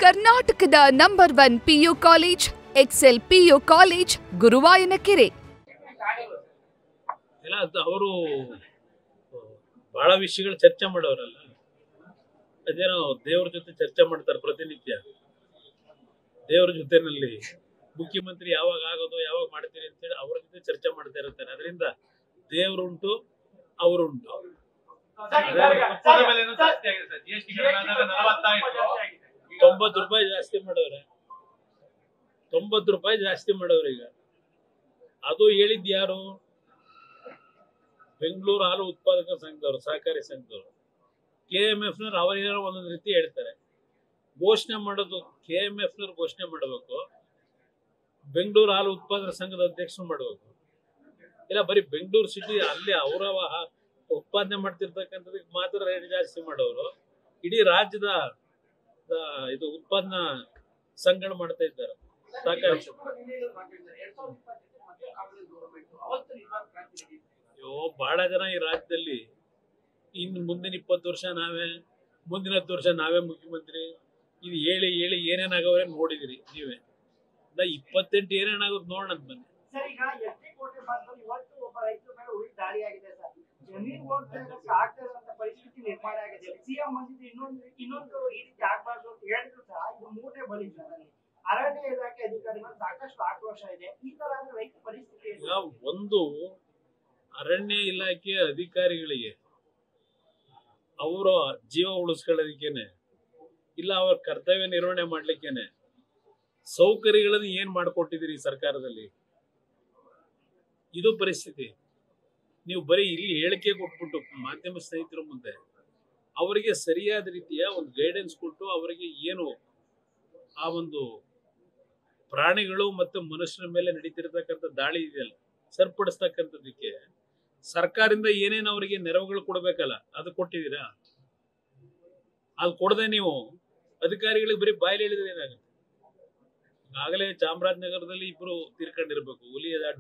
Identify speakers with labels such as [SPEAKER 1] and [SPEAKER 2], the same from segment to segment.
[SPEAKER 1] ಕರ್ನಾಟಕದ number 1 PU college Excel PU college Guruvayanakere.
[SPEAKER 2] ಅವರು ಬಹಳ ವಿಷಯಗಳು ಚರ್ಚೆ ಮಾಡೋರಲ್ಲ, ಅದೇನೋ ದೇವ್ರ ಜೊತೆ ಚರ್ಚೆ ಮಾಡ್ತಾರೆ ಪ್ರತಿನಿತ್ಯ. ದೇವ್ರ ಜೊತೆನಲ್ಲಿ ಮುಖ್ಯಮಂತ್ರಿ ಯಾವಾಗ ಆಗೋದು, ಯಾವಾಗ ಮಾಡ್ತೀರಿ ಅಂತೇಳಿ ಅವ್ರ ಜೊತೆ ಚರ್ಚೆ ಮಾಡ್ತಾ ಇರ್ತಾರೆ. ಅದರಿಂದ ದೇವ್ರುಂಟು, ಅವರುಂಟು. 90 ರೂಪಾಯಿ ಜಾಸ್ತಿ ಮಾಡವ್ರೆ, 90 ರೂಪಾಯಿ ಜಾಸ್ತಿ ಮಾಡವ್ರೆ. ಈಗ ಅದು ಹೇಳಿದ್ ಯಾರು? ಬೆಂಗಳೂರು ಹಾಲು ಉತ್ಪಾದಕ ಸಂಘದವರು, ಸಹಕಾರಿ ಸಂಘದವರು. KMF ನವ್ರು ಅವರೇನೋ ಒಂದೊಂದು ರೀತಿ ಹೇಳ್ತಾರೆ. ಘೋಷಣೆ ಮಾಡೋದು KMF ನವ್ರು ಘೋಷಣೆ ಮಾಡಬೇಕು, ಬೆಂಗಳೂರು ಹಾಲು ಉತ್ಪಾದಕ ಸಂಘದ ಅಧ್ಯಕ್ಷರು ಮಾಡಬೇಕು. ಇಲ್ಲ ಬರೀ ಬೆಂಗಳೂರು ಸಿಟಿ ಅಲ್ಲಿ ಅವರ ಉತ್ಪಾದನೆ ಮಾಡ್ತಿರ್ತಕ್ಕಂಥದಕ್ಕೆ ಮಾತ್ರ ರೇಟ್ ಜಾಸ್ತಿ ಮಾಡೋರು. ಇಡೀ ರಾಜ್ಯದ ಇದು ಉತ್ಪಾದನಾ ಸಂಘಗಳು ಮಾಡ್ತಾ ಇದ್ದಾರೆ. ಬಹಳ ಜನ ಈ ರಾಜ್ಯದಲ್ಲಿ ಇನ್ನು ಮುಂದಿನ 20 ವರ್ಷ ನಾವೇ, ಮುಂದಿನ 10 ವರ್ಷ ನಾವೇ ಮುಖ್ಯಮಂತ್ರಿ, ಇದು ಹೇಳಿ ಹೇಳಿ ಏನೇನಾಗವ್ರೆ ನೋಡಿದಿರಿ ನೀವೇ. 28 ಏನೇನಾಗೋದು ನೋಡೋಣ ಬನ್ನಿ.
[SPEAKER 3] ಜಮೀನು ಆಗ್ತಿರುವಂತ ಪರಿಸ್ಥಿತಿ ನಿರ್ಮಾಣ ಆಗಿದೆ. ಸಿಎಂ ಬಂದಿದ್ದು ಇನ್ನೊಂದು ಈ ರೀತಿ ಆಗ್ಬಾರ್ದು ಅಂತ ಹೇಳಿದ್ರು ಸಹ ಇದು ಮೂರನೇ ಬಲಿ. ಅರಣ್ಯ ಇಲಾಖೆ ಅಧಿಕಾರಿಗಳು ಸಾಕಷ್ಟು ಆಕ್ರೋಶ ಇದೆ. ಈ ತರ ರೈತ ಪರಿಸ್ಥಿತಿ
[SPEAKER 2] ಒಂದು ಅರಣ್ಯ ಇಲಾಖೆ ಅಧಿಕಾರಿಗಳಿಗೆ ಅವರ ಜೀವ ಉಳಿಸ್ಕೊಳ್ಳೋದಕ್ಕೇನೆ, ಇಲ್ಲ ಅವರ ಕರ್ತವ್ಯ ನಿರ್ವಹಣೆ ಮಾಡ್ಲಿಕ್ಕೇನೆ ಸೌಕರ್ಯಗಳನ್ನು ಏನ್ ಮಾಡಿಕೊಟ್ಟಿದ್ದೀರಿ ಈ ಸರ್ಕಾರದಲ್ಲಿ? ಇದು ಪರಿಸ್ಥಿತಿ. ನೀವು ಬರೀ ಇಲ್ಲಿ ಹೇಳಿಕೆ ಕೊಟ್ಬಿಟ್ಟು ಮಾಧ್ಯಮ ಸ್ನೇಹಿತರ ಮುಂದೆ ಅವರಿಗೆ ಸರಿಯಾದ ರೀತಿಯ ಒಂದು ಗೈಡೆನ್ಸ್ ಕೊಟ್ಟು ಅವರಿಗೆ ಏನು ಆ ಒಂದು ಪ್ರಾಣಿಗಳು ಮತ್ತು ಮನುಷ್ಯರ ಮೇಲೆ ನಡೀತಿರ್ತಕ್ಕಂಥ ದಾಳಿ ಇದೆಯಲ್ಲ ಸರಿಪಡಿಸ್ತಕ್ಕಂಥದ್ದಕ್ಕೆ ಸರ್ಕಾರದಿಂದ ಏನೇನು ಅವರಿಗೆ ನೆರವುಗಳು ಕೊಡ್ಬೇಕಲ್ಲ, ಅದು ಕೊಟ್ಟಿದ್ದೀರಾ? ಅದು ಕೊಡದೆ ನೀವು ಅಧಿಕಾರಿಗಳಿಗೆ ಬರೀ ಬಾಯಲ್ಲಿ ಹೇಳಿದ್ರೆ ಏನಾಗುತ್ತೆ? ಆಗಲೇ ಚಾಮರಾಜನಗರದಲ್ಲಿ 2 ತೀರ್ಕೊಂಡಿರ್ಬೇಕು, ಹುಲಿ ದಾಳಿ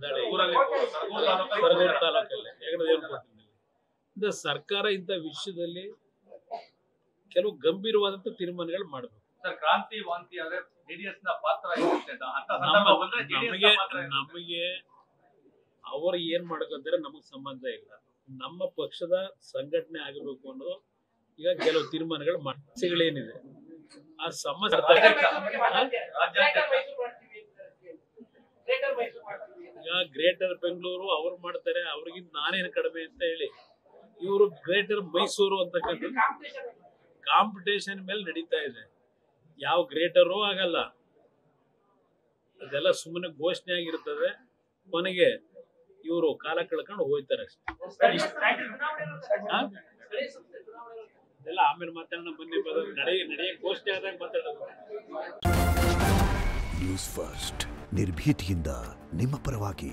[SPEAKER 2] ತಾಲೂಕಲ್ಲಿ ಹೆಗಡದೇವರಕೋಟೆಯಲ್ಲಿ. ಸರ್ಕಾರ ಇಂಥ ವಿಷಯದಲ್ಲಿ ಕೆಲವು ಗಂಭೀರವಾದಂತ ತೀರ್ಮಾನಗಳು ಮಾಡಬೇಕು. ನಮಗೆ ಅವರು ಏನ್ ಮಾಡ್ಕೊಂತಾರೆ ನಮಗ್ ಸಂಬಂಧ ಇಲ್ಲ. ನಮ್ಮ ಪಕ್ಷದ ಸಂಘಟನೆ ಆಗಬೇಕು ಅನ್ನೋದು ಈಗ ಕೆಲವು ತೀರ್ಮಾನಗಳು ಸಮಸ್ಯೆಗಳೇನಿದೆ ಆ ಸಮಸ್ಯೆ ಈಗ ಗ್ರೇಟರ್ ಬೆಂಗಳೂರು ಅವ್ರು ಮಾಡ್ತಾರೆ, ಅವ್ರಿಗಿಂತ ನಾನೇನು ಕಡಿಮೆ ಅಂತ ಹೇಳಿ ಇವರು ಗ್ರೇಟರ್ ಮೈಸೂರು ಅಂತಕ್ಕಂಥ ಕಾಂಪಿಟೇಷನ್ ಮೇಲೆ ನಡೀತಾ ಇದೆ. ಯಾವ ಗ್ರೇಟರು ಆಗಲ್ಲ, ಅದೆಲ್ಲ ಸುಮ್ಮನೆ ಘೋಷಣೆ ಆಗಿರ್ತದೆ. ಕೊನೆಗೆ ಇವರು ಕಾಲ ಕಳ್ಕೊಂಡು ಹೋಗ್ತಾರೆ ಅಷ್ಟೇ. ಅದೆಲ್ಲ ಆಮೇಲೆ ಮಾತಾಡೋಣ ಬನ್ನಿ. ನಡೆಯ ಘೋಷಣೆ ಆದಾಗ ಮಾತಾಡೋದು.
[SPEAKER 4] ನ್ಯೂಸ್ ಫಸ್ಟ್, ನಿರ್ಭೀತಿಯಿಂದ ನಿಮ್ಮ ಪರವಾಗಿ.